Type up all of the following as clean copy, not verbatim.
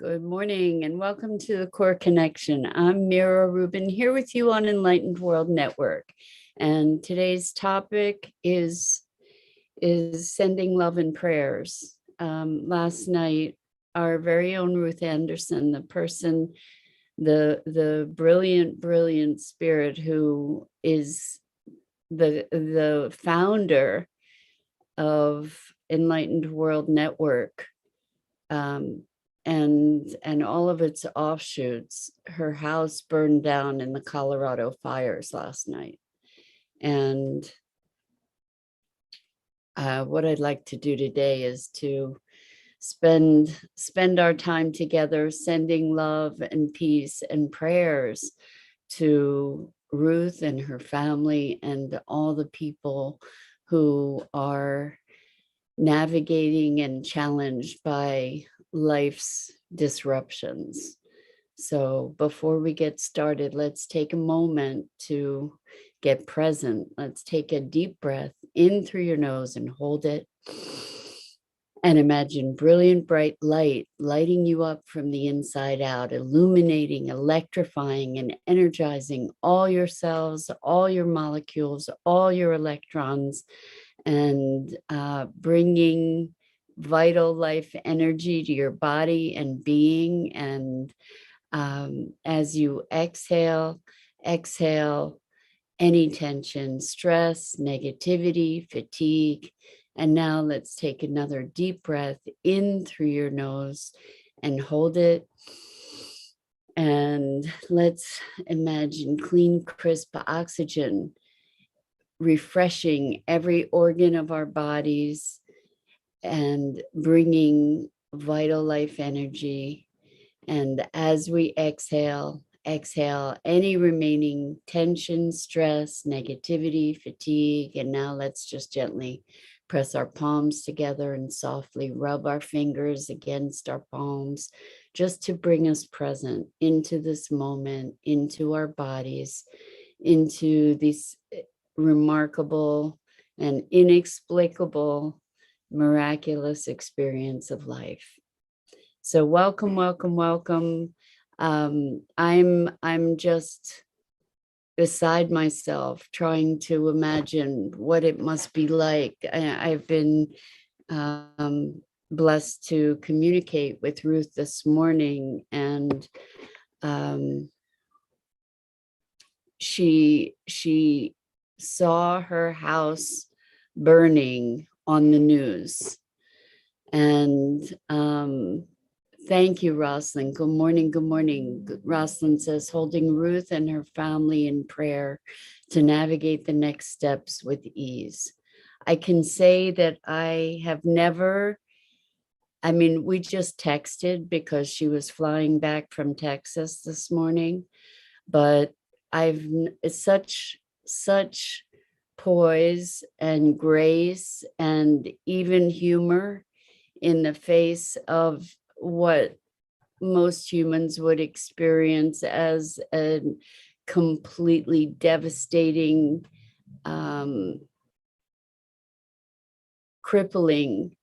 Good morning and welcome to the Core Connection. I'm Mira Rubin here with you on Enlightened World Network. And today's topic is sending love and prayers. Last night, our very own Ruth Anderson, the brilliant spirit who is the founder of Enlightened World Network, and all of its offshoots. Her house burned down in the Colorado fires last night. And what I'd like to do today is to spend our time together sending love and peace and prayers to Ruth and her family and all the people who are navigating and challenged by life's disruptions. So before we get started, let's take a moment to get present. Let's take a deep breath in through your nose and hold it. And imagine brilliant, bright light lighting you up from the inside out, illuminating, electrifying, and energizing all your cells, all your molecules, all your electrons, and bringing vital life energy to your body and being. And as you exhale any tension, stress, negativity, fatigue. And now let's take another deep breath in through your nose and hold it. And let's imagine clean, crisp oxygen refreshing every organ of our bodies and bringing vital life energy. And as we exhale any remaining tension, stress, negativity, fatigue. And now let's just gently press our palms together and softly rub our fingers against our palms, just to bring us present into this moment, into our bodies, into this remarkable and inexplicable, miraculous experience of life. So welcome. I'm just beside myself trying to imagine what it must be like. I've been blessed to communicate with Ruth this morning, and she saw her house burning on the news. And thank you, Rosalind. Good morning. Rosalind says, holding Ruth and her family in prayer to navigate the next steps with ease. I can say that I have never, we just texted because she was flying back from Texas this morning, but I've such poise and grace and even humor in the face of what most humans would experience as a completely devastating, crippling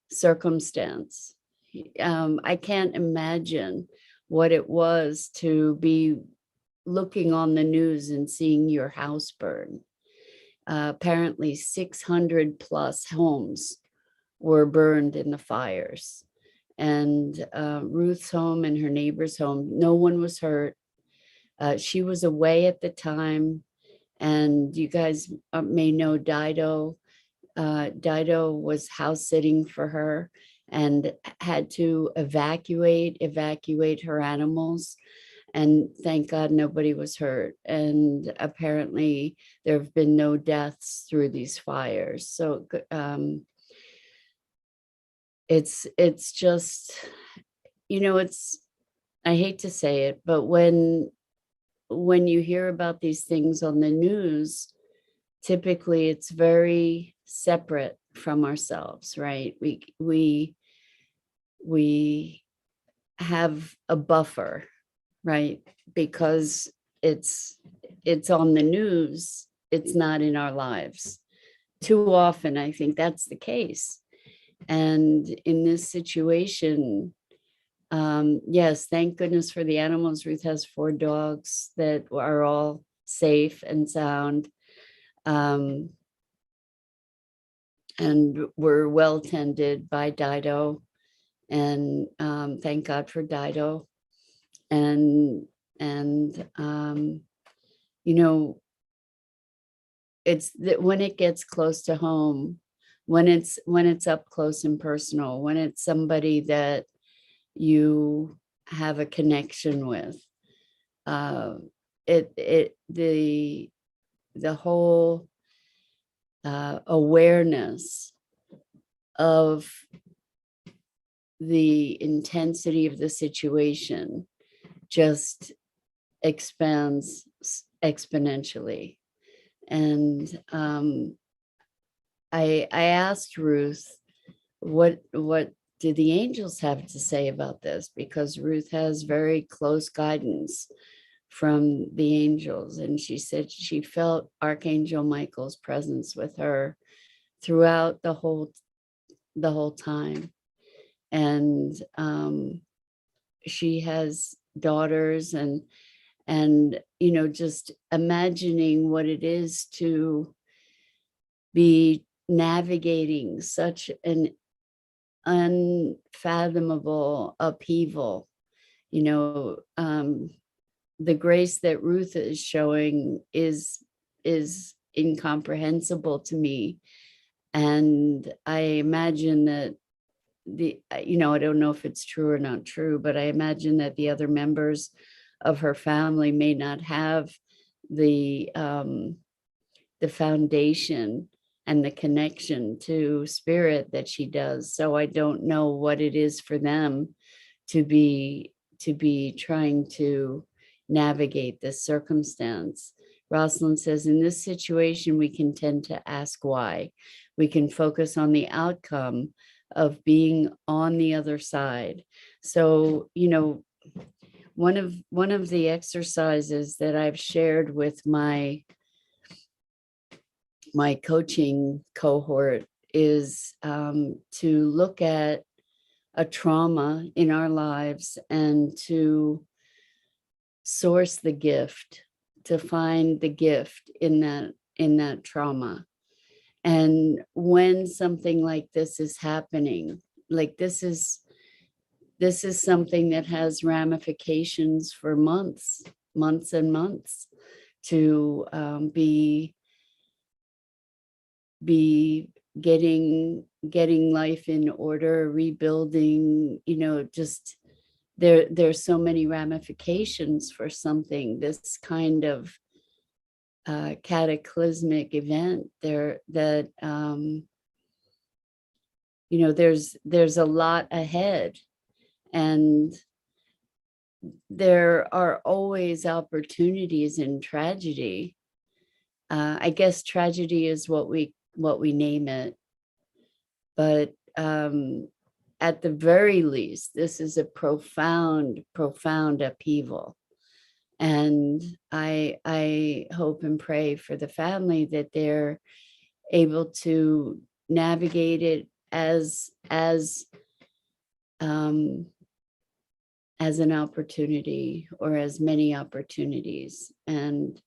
circumstance. I can't imagine what it was to be looking on the news and seeing your house burn. Apparently 600 plus homes were burned in the fires. And Ruth's home and her neighbor's home, no one was hurt. She was away at the time. And you guys may know Dido. Dido was house sitting for her and had to evacuate her animals. And thank God nobody was hurt. And apparently there have been no deaths through these fires. So it's just, I hate to say it, but when you hear about these things on the news, typically it's very separate from ourselves, right? We have a buffer, right? Because it's on the news, it's not in our lives. Too often, I think that's the case. And in this situation, yes, thank goodness for the animals. Ruth has 4 dogs that are all safe and sound. And were well tended by Dido, and thank God for Dido. And you know, it's that when it gets close to home, when it's up close and personal, when it's somebody that you have a connection with, uh, the whole awareness of the intensity of the situation just expands exponentially. And I asked Ruth, what did the angels have to say about this? Because Ruth has very close guidance from the angels, and she said she felt Archangel Michael's presence with her throughout the whole time. And she has daughters, and just imagining what it is to be navigating such an unfathomable upheaval. The grace that Ruth is showing is incomprehensible to me. And I imagine that I don't know if it's true or not true, but I imagine that the other members of her family may not have the foundation and the connection to spirit that she does. So I don't know what it is for them to be trying to navigate this circumstance. Rosalind says, in this situation, we can tend to ask why. We can focus on the outcome of being on the other side. So, one of the exercises that I've shared with my coaching cohort is to look at a trauma in our lives and to source the gift, to find the gift in that trauma. And when something like this is happening, like this is something that has ramifications for months and months, to be getting life in order, rebuilding, just there's so many ramifications for something, this kind of cataclysmic event there, that there's a lot ahead. And there are always opportunities in tragedy. I guess tragedy is what we name it. But at the very least, this is a profound upheaval. And I hope and pray for the family that they're able to navigate it as an opportunity, or as many opportunities. And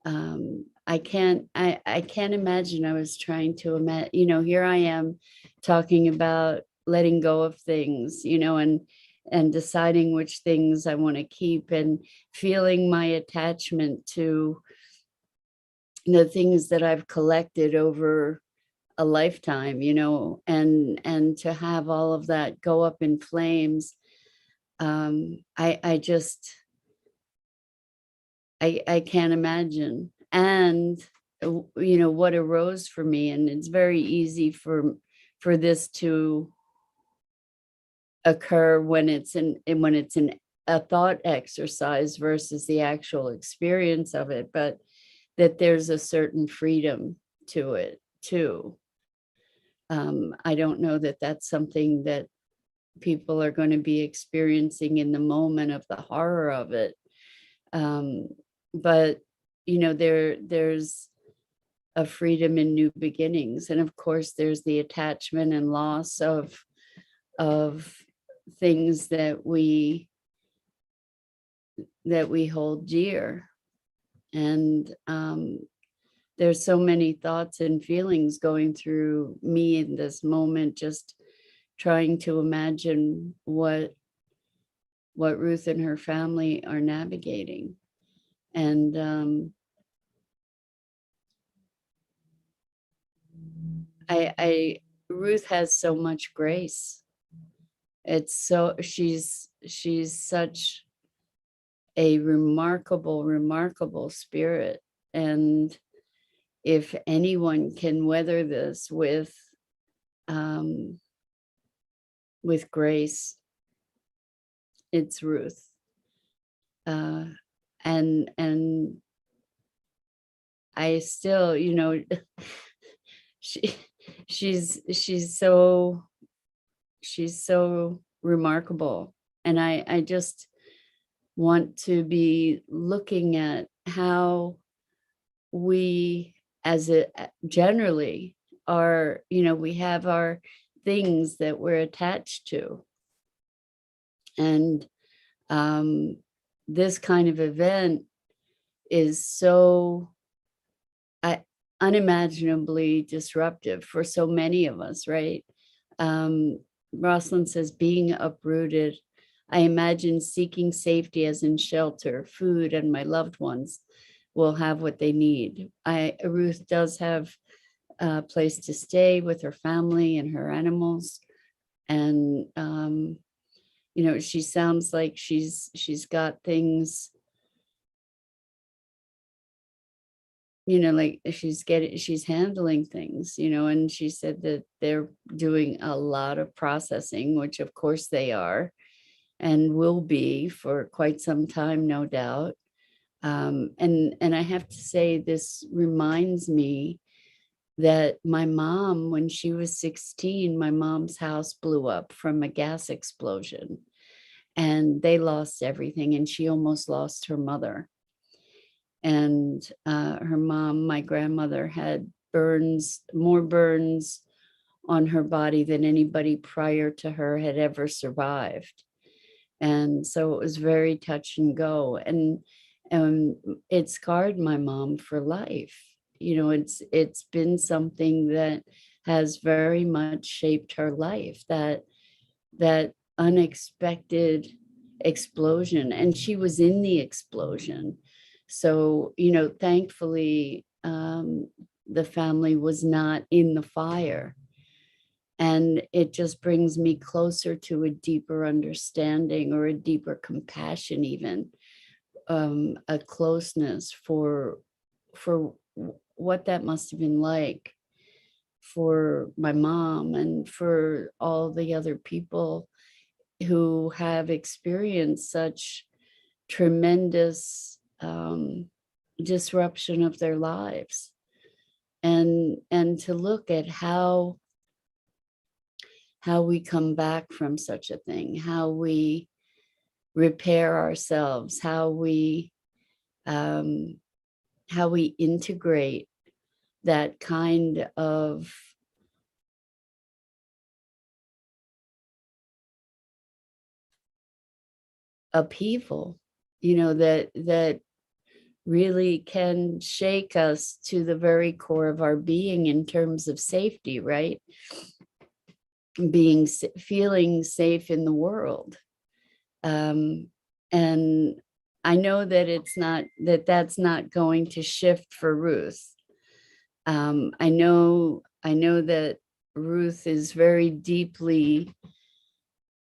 I can't imagine. I was trying to imagine, here I am talking about letting go of things, and deciding which things I want to keep, and feeling my attachment to the things that I've collected over a lifetime, and to have all of that go up in flames. I just, I can't imagine. And what arose for me, and it's very easy for this to occur when it's a thought exercise versus the actual experience of it, but that there's a certain freedom to it too. I don't know that that's something that people are going to be experiencing in the moment of the horror of it. But there's a freedom in new beginnings. And of course, there's the attachment and loss of things that we hold dear. And there's so many thoughts and feelings going through me in this moment, just trying to imagine what Ruth and her family are navigating. And I Ruth has so much grace. It's so she's such a remarkable spirit. And if anyone can weather this um, with grace, it's Ruth. Uh, and I still, she she's so remarkable, and I just want to be looking at how we as a generally are, we have our things that we're attached to. And this kind of event is so uh, unimaginably disruptive for so many of us, right? um, Rosalind says, being uprooted, I imagine seeking safety as in shelter, food, and my loved ones will have what they need. Ruth does have a place to stay with her family and her animals. And she sounds like she's got things, like she's handling things, and she said that they're doing a lot of processing, which of course they are and will be for quite some time, no doubt. And I have to say, this reminds me that my mom, when she was 16, my mom's house blew up from a gas explosion, and they lost everything, and she almost lost her mother. And her mom, my grandmother, had more burns on her body than anybody prior to her had ever survived. And so it was very touch and go. And it scarred my mom for life. It's been something that has very much shaped her life, that unexpected explosion. And she was in the explosion. So, thankfully, the family was not in the fire. And it just brings me closer to a deeper understanding, or a deeper compassion, even a closeness for what that must have been like for my mom and for all the other people who have experienced such tremendous disruption of their lives. And to look at how we come back from such a thing, how we repair ourselves, um, how we integrate that kind of upheaval, that really can shake us to the very core of our being in terms of safety, right? Feeling safe in the world. And I know that that's not going to shift for Ruth. I know that Ruth is very deeply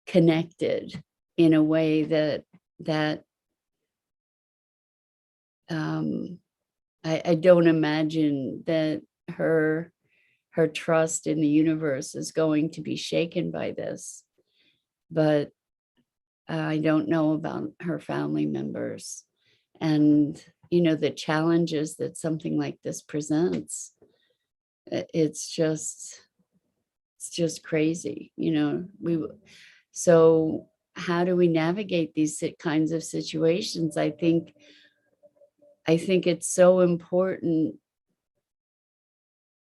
connected in a way that I don't imagine that her trust in the universe is going to be shaken by this. But I don't know about her family members, and the challenges that something like this presents. It's just crazy. So how do we navigate these kinds of situations? I think it's so important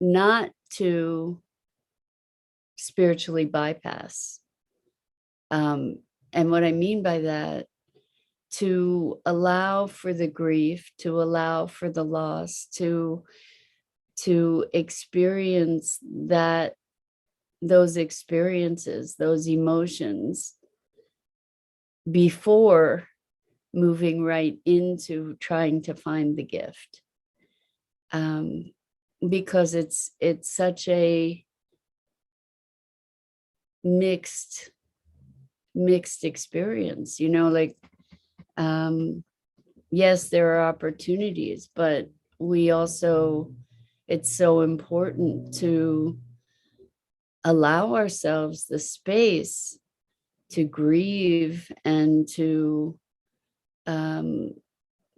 not to spiritually bypass And what I mean by that, to allow for the grief, to allow for the loss, to experience that, those experiences, those emotions, before moving right into trying to find the gift. Because it's such a mixed experience, like, yes, there are opportunities, but we also, it's so important to allow ourselves the space to grieve and um,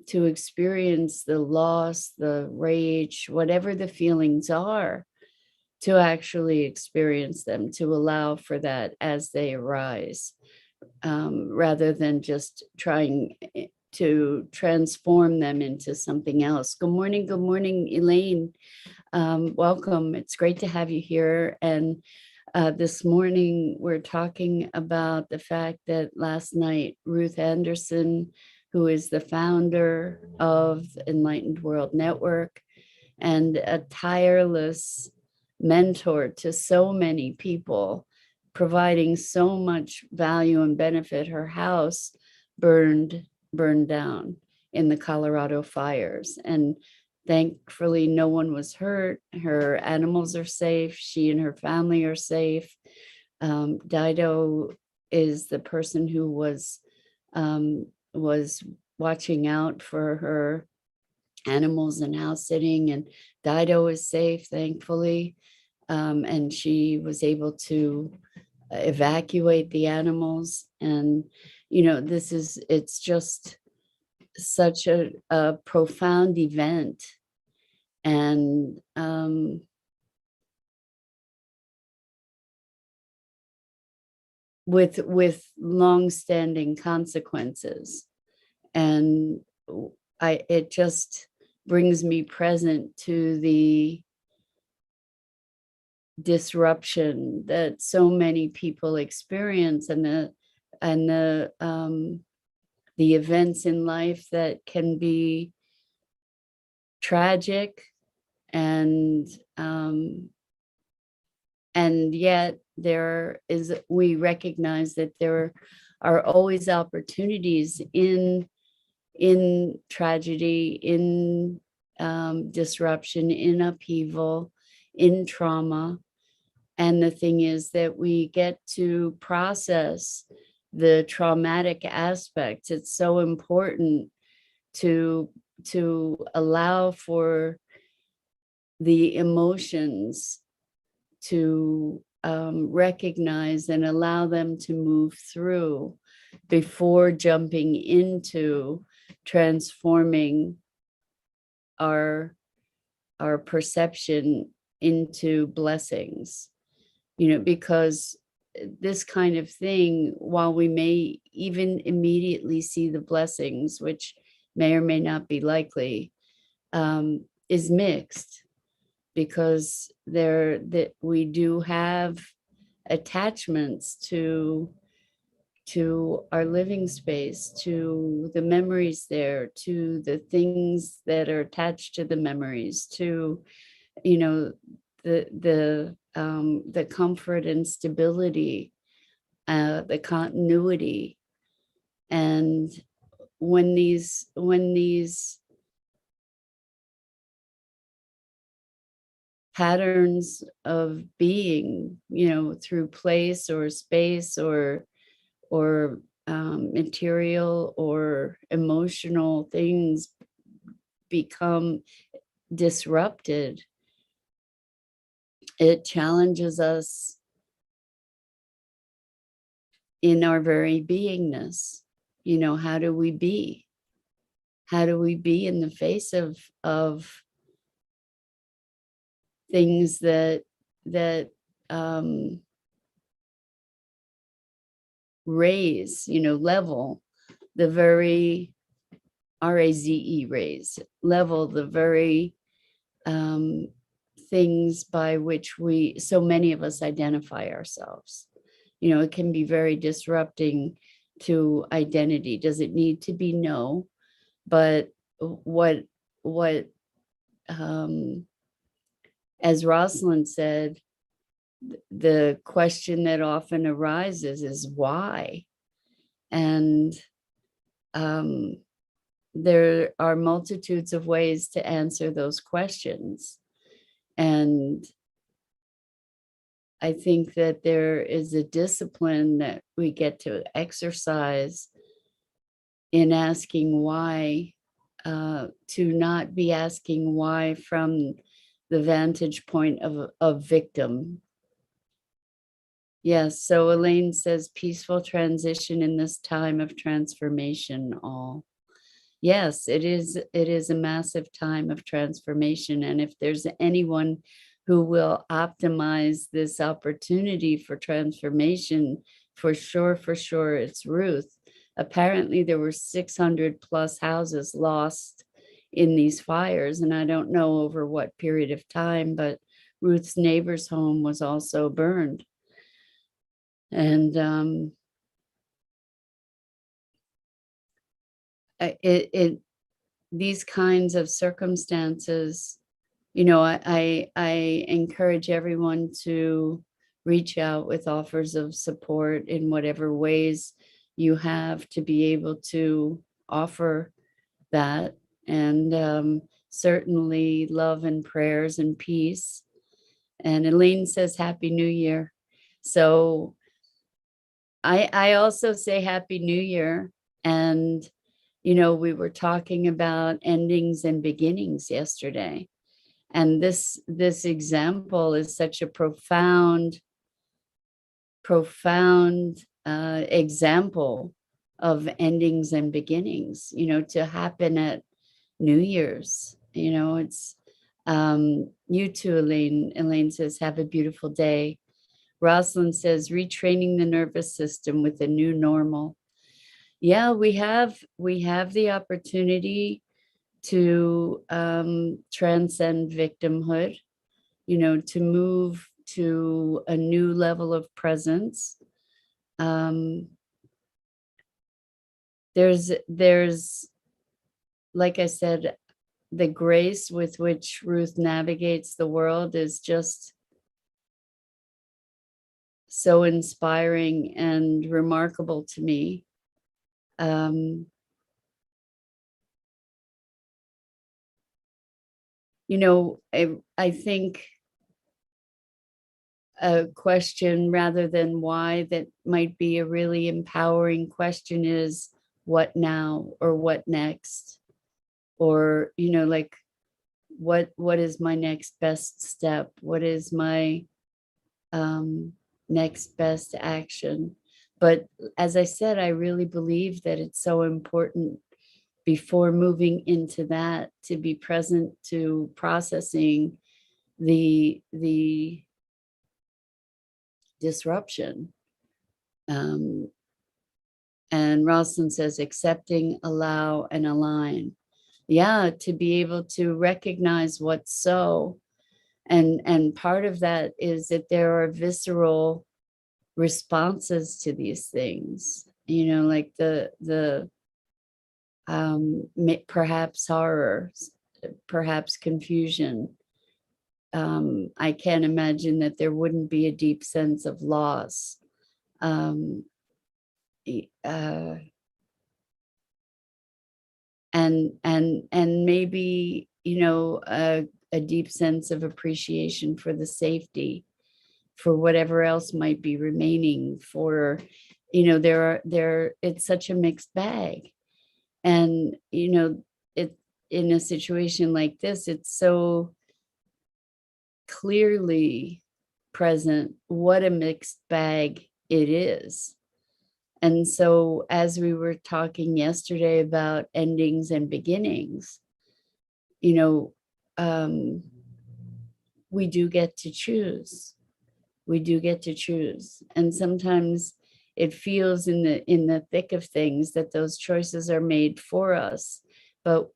to experience the loss, the rage, whatever the feelings are, to actually experience them, to allow for that as they arise, rather than just trying to transform them into something else. Good morning, Elaine. Welcome. It's great to have you here. And this morning, we're talking about the fact that last night, Ruth Anderson, who is the founder of Enlightened World Network and a tireless mentor to so many people, providing so much value and benefit, her house burned down in the Colorado fires. And thankfully, no one was hurt. Her animals are safe. She and her family are safe. Dido is the person who was watching out for her animals and house sitting, and Dido is safe, thankfully. And she was able to evacuate the animals. And, it's just such a profound event. And with long-standing consequences. And it just brings me present to the disruption that so many people experience, and the events in life that can be tragic, and yet we recognize that there are always opportunities in tragedy, in disruption, in upheaval, in trauma. And the thing is that we get to process the traumatic aspects. It's so important to allow for the emotions to recognize and allow them to move through before jumping into transforming our perception into blessings. Because this kind of thing, while we may even immediately see the blessings, which may or may not be likely, is mixed, because that we do have attachments to our living space, to the memories there, to the things that are attached to the memories, to the comfort and stability, the continuity. And when these patterns of being, through place or space or material or emotional things become disrupted, it challenges us in our very beingness. How do we be? How do we be in the face of things that raise, level the very level the very things by which so many of us identify ourselves, it can be very disrupting to identity. Does it need to be? No, but what as Rosalind said, the question that often arises is why? And there are multitudes of ways to answer those questions. And I think that there is a discipline that we get to exercise in asking why, to not be asking why from the vantage point of a victim. Yes, so Elaine says peaceful transition in this time of transformation all. Yes, it is a massive time of transformation. And if there's anyone who will optimize this opportunity for transformation, for sure, it's Ruth. Apparently there were 600 plus houses lost in these fires. And I don't know over what period of time, but Ruth's neighbor's home was also burned. And these kinds of circumstances, I encourage everyone to reach out with offers of support in whatever ways you have to be able to offer that. And certainly love and prayers and peace. And Elaine says, Happy New Year. So I also say Happy New Year. And, we were talking about endings and beginnings yesterday. And this example is such a profound example of endings and beginnings, to happen at New Year's. It's you too, Elaine. Elaine says, have a beautiful day. Rosalind says, retraining the nervous system with a new normal. Yeah, we have the opportunity to transcend victimhood, to move to a new level of presence. There's, like I said, the grace with which Ruth navigates the world is just so inspiring and remarkable to me. I think a question rather than why that might be a really empowering question is what now or what next? Or, like what is my next best step? What is my next best action? But as I said, I really believe that it's so important before moving into that to be present to processing the disruption. And Rosalind says, accepting, allow, and align. Yeah, to be able to recognize what's so. And part of that is that there are visceral responses to these things, like the perhaps horror, perhaps confusion. I can't imagine that there wouldn't be a deep sense of loss. And maybe, a deep sense of appreciation for the safety, for whatever else might be remaining, for, it's such a mixed bag. And, it, in a situation like this, it's so clearly present what a mixed bag it is. And so as we were talking yesterday about endings and beginnings, we do get to choose. We do get to choose. And sometimes it feels in the thick of things that those choices are made for us. But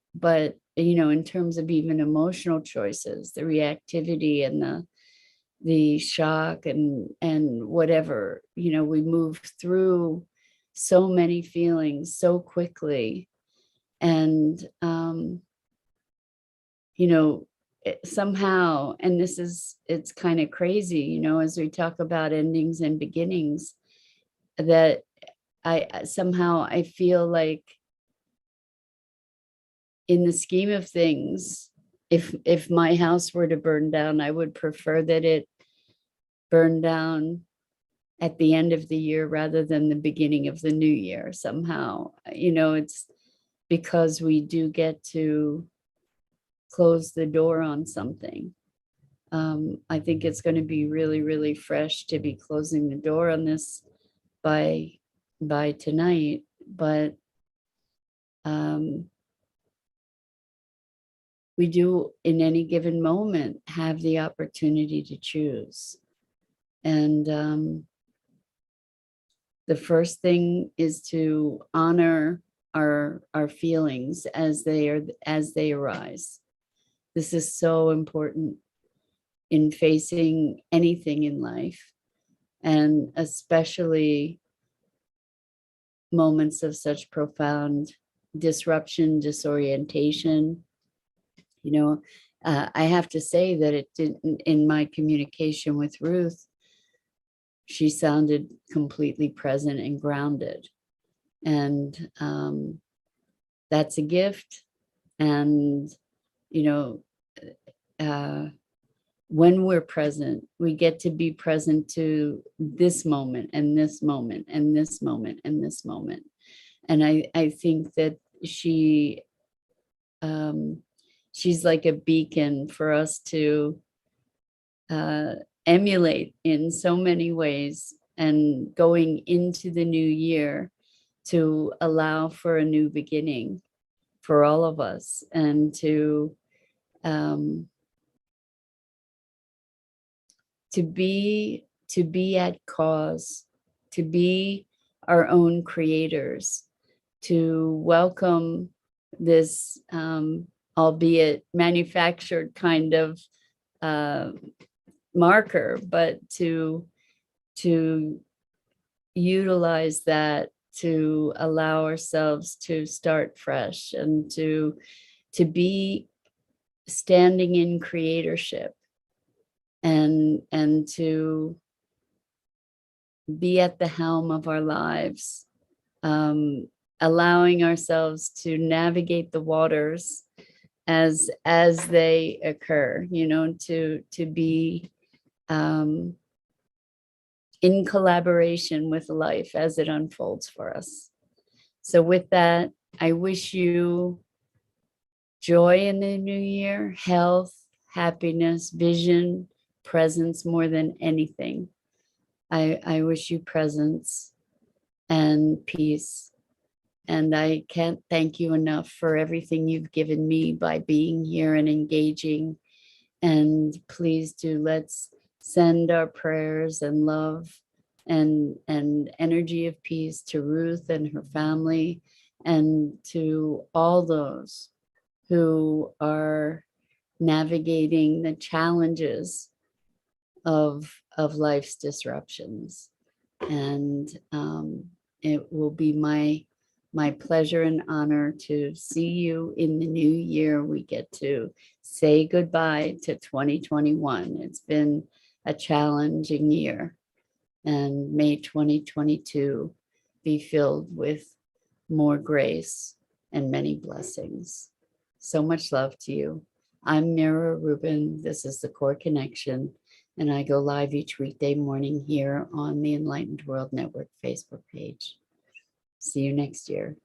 in terms of even emotional choices, the reactivity and the shock and whatever, we move through so many feelings so quickly. And somehow, and it's kind of crazy, as we talk about endings and beginnings, that I feel like, in the scheme of things, if my house were to burn down, I would prefer that it burn down at the end of the year rather than the beginning of the new year. Somehow, it's because we do get to close the door on something. I think it's going to be really, really fresh to be closing the door on this by tonight. But we do, in any given moment, have the opportunity to choose. And the first thing is to honor our feelings as they arise. This is so important in facing anything in life, and especially moments of such profound disruption, disorientation. I have to say that it didn't, in my communication with Ruth, she sounded completely present and grounded. And that's a gift. And, when we're present, we get to be present to this moment and this moment and this moment and this moment. And I think that she's like a beacon for us to emulate in so many ways, and going into the new year to allow for a new beginning for all of us, and to be at cause, to be our own creators, to welcome this albeit manufactured kind of marker, but to utilize that to allow ourselves to start fresh, and to be standing in creatorship, and to be at the helm of our lives, allowing ourselves to navigate the waters as they occur, to be in collaboration with life as it unfolds for us. So with that, I wish you joy in the new year, health, happiness, vision, presence more than anything. I wish you presence and peace. And I can't thank you enough for everything you've given me by being here and engaging. And please do, let's send our prayers and love and energy of peace to Ruth and her family, and to all those who are navigating the challenges of life's disruptions. And it will be my pleasure and honor to see you in the new year. We get to say goodbye to 2021. It's been a challenging year, and may 2022 be filled with more grace and many blessings. So much love to you. I'm Mira Rubin. This is the Core Connection, and I go live each weekday morning here on the Enlightened World Network Facebook page. See you next year.